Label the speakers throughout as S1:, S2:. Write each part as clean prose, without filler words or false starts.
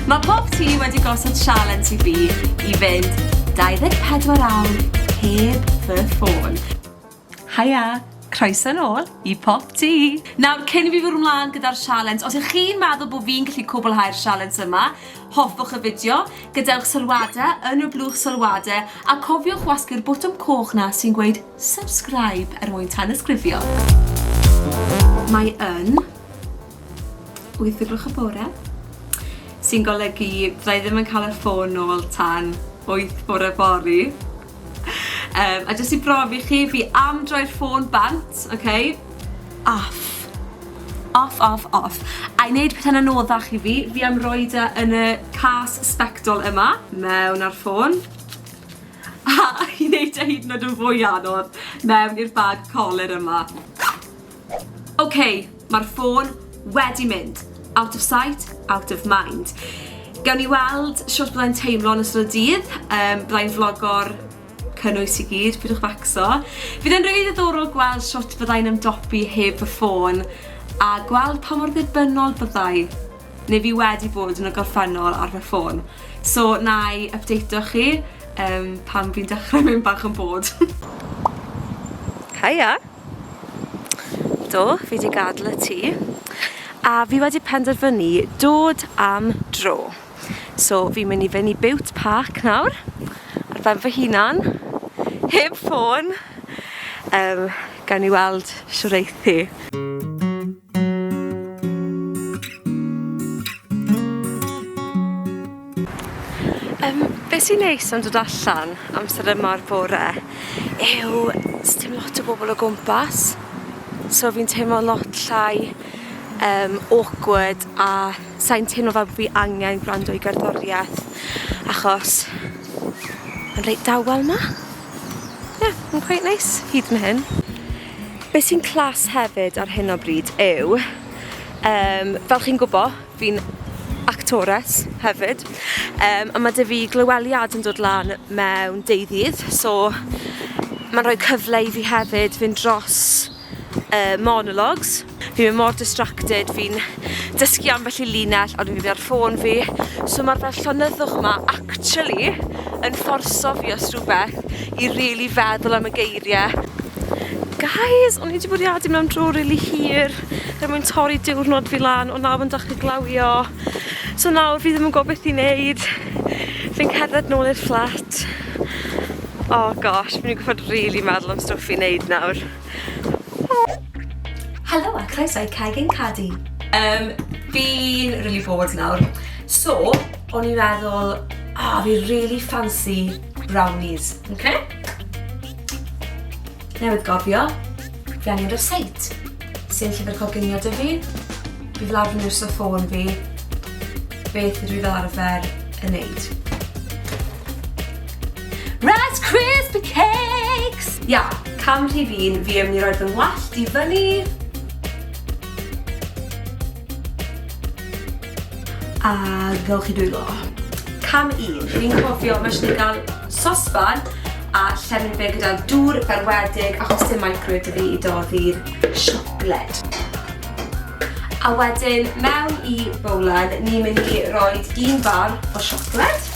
S1: Mae POPT wedi gosod sialens I fi I fynd 24 awr heb fy ffôn. Haia, croeso nôl I POPT. Nawr, cyn I fi fwrw ymlaen gyda'r sialens, os ych chi'n meddwl bod fi'n gallu cwblhau'r sialens yma, hoffwch y fideo, gadewch sylwadau yn y blwch sylwadau, a cofiwch wasgu'r bwtwm coch na sy'n gweud subscribe mwyn tanysgrifio. Mae yn 8 o'r gloch y bore, sy'n golygu byddai ddim yn cael y ffôn nôl tan 8 bore bori. A jyst I brofi chi, fi am droi'r ffôn bant, okay? Off. Off. A I wneud pethau'n anoddach I fi am roed yn y cas sbectol yma, mewn ar ffôn. A I wneud hyd yn oed yn fwy anodd, mewn i'r bag colir yma. Okay, mae'r ffôn wedi mynd. Out of sight, out of mind. Gawn ni weld siwrt byddai'n teimlo yn ystod y dydd. Byddai'n vlogo'r cynnwys I gyd, pwydwch facso. Fydd yn rili ddiddorol gweld siwrt byddai'n ymdopi heb y ffôn a gweld pa mor ddibynnol byddai neu fi wedi bod yn y gorffennol ar fy ffôn. So, na I updateo chi pan fi'n dechrau mewn bach yn bod. Haia! Do, fi wedi gadael y tŷ. A fi wedi penderfynu dod am dro. So fi'n mynd I fynd I Bwt Park nawr, ar ben fy hunan, heb ffôn, gawn ni weld siwr eithi. Be sy'n neis am dod allan amser yma'r bore yw dim lot o bobl o gwmpas. So fi'n teimlo lot llai awkward a sa'n teimlo fel fi angen gwrando I gerddoriaeth achos mae'n reit dawel ma. Mae'n quite nice hyd yn hyn. Be sy'n clas hefyd ar hyn o bryd yw, fel chi'n gwybod, fi'n actores hefyd, a mae 'da fi glyweliad yn dod lan mewn deuddydd, so mae'n rhoi cyfle I fi hefyd fynd dros monologues. Fi'n mor distracted, fi'n dysgu ambell I linell a dwi'n fi ar ffôn fi. So mae'r fel llonyddwch yma actually yn fforso fi os rhywbeth I really feddwl am y geiriau. Guys, o'n I wedi bwriadu mewn dro really hir mwyn torri diwrnod fi lan, ond nawr yn dechrau glawio. So nawr fi ddim yn gwybod beth I wneud. Fi'n cerdded nôl i'r fflat. Oh gosh, fi'n gwybod really meddwl am stwff I wneud nawr. Helo a croeso I Cadi. Fi'n really bored nawr. So, o'n I meddwl, fi really fancy brownies, okay? Newydd gofio, fi angen receipt. Sy'n llyfr coginio dy fi. Fi fel arfer yn ystod ffôn fi. Beth ydw I fel arfer yn neud. Rice Krispy Cakes! Cam rhi fi'n fi yn mynd I roed fy ngwallt I fyny. A gawch chi dwylo. Cam 1, fi'n cofio mae eisiau gael sosban a llenwi fe gyda dŵr berwedig achos dim microwave dy fi I doddi'r siocled. A wedyn mewn I bowlen ni'n mynd I roi 1 bar o siocled.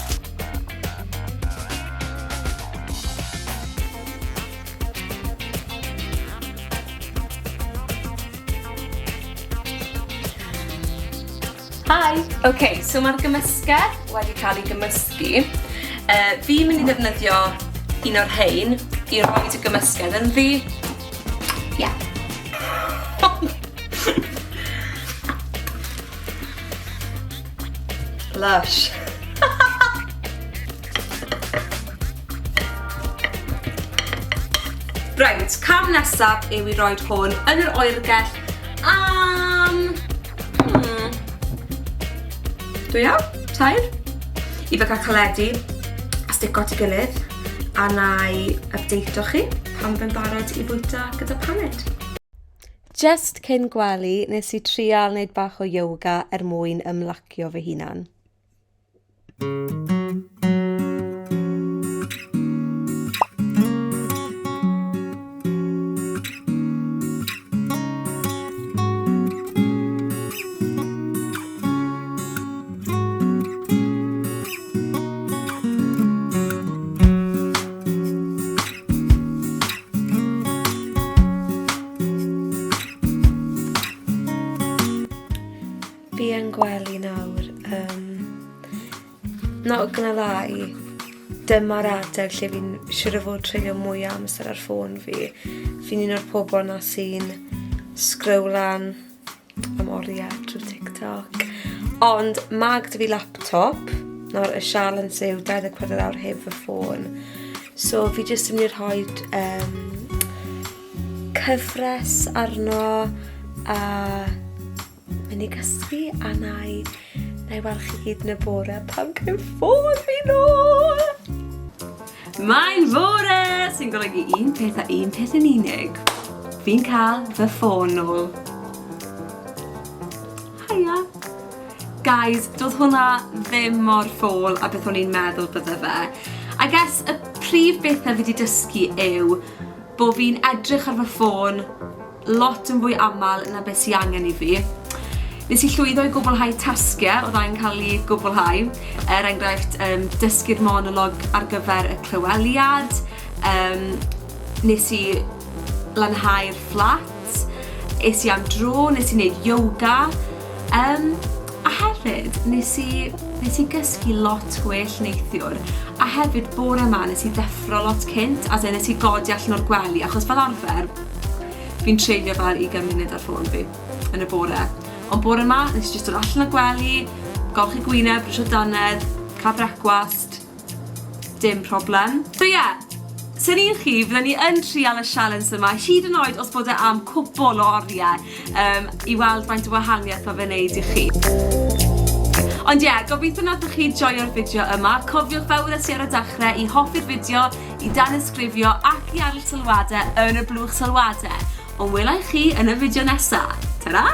S1: Hi! Okay, so mae'r gymysgedd wedi cael ei gymysgu. Fi'n mynd I ddefnyddio un o'r rhain I roed y gymysgedd yn ddi. Lush. Right, cam nesaf yw I roed hwn yn yr oergell am 2 awr, 3. I fe cael caledu a stico at ei gilydd a na I updateo chi pan fe'n barod I fwyta gyda paned. Just cyn gwely nes I trial wneud bach o yoga mwyn ymlacio fy hunan. Not gonna lie, dyma'r adeg lle fi'n siŵr o fod treulio mwy o amser ar ffôn fi. Fi'n un o'r pobl na sy'n sgrowlan am oriau trwy TikTok. Ond mag dy fi laptop, nawr y sialens yw 24 awr heb fy ffôn. So fi jyst yn mynd i rhoi cyfres arno a mynd i gysgu a na i weld chi gyd yn y bore pan cael ffôn fi nôl. Mae'n fore sy'n golygu un peth a un peth yn unig. Fi'n cael fy ffôn nôl. Haia. Guys, doedd hwnna ddim mor ffôl a beth o'n i'n meddwl bydde fe. I guess y prif beth fi wedi dysgu yw bod fi'n edrych ar fy ffôn lot yn fwy aml na beth sy'n angen i fi. Nes i llwyddo i gwblhau tasgiau oedd a'n cael ei gwblhau. Enghraifft, dysgu'r monolog ar gyfer y clyweliad. Nes i lanhau'r fflat. Es i am dro, nes i wneud yoga. A hefyd, nes i gysgu lot gwell neithiwr. A hefyd, bore yma, nes i ddeffro lot cynt, as in nes i godi allan o'r gwely, achos fel arfer, fi'n treulio fel 20 munud ar ffôn fi yn y bore. Ond bore yma, nes i jyst dod allan o'r gwely, golchi gwyneb, brwsio dannedd, cael brecwast, dim problem. So yeah, sy'n ni'n chi, fyddwn ni yn trial y sialens yma, hyd yn oed os bod e am cwbl o oriau, i weld faint o wahaniaeth o fe wneud i chi. Ond ie, gobeithio nathoch chi joio'r fideo yma. Cofiwch fel wedes i ar y dechrau i hoffi'r fideo, i danysgrifio ac i adael sylwadau yn y blwch sylwadau. Ond welai chi yn y fideo nesaf. Ta-ra!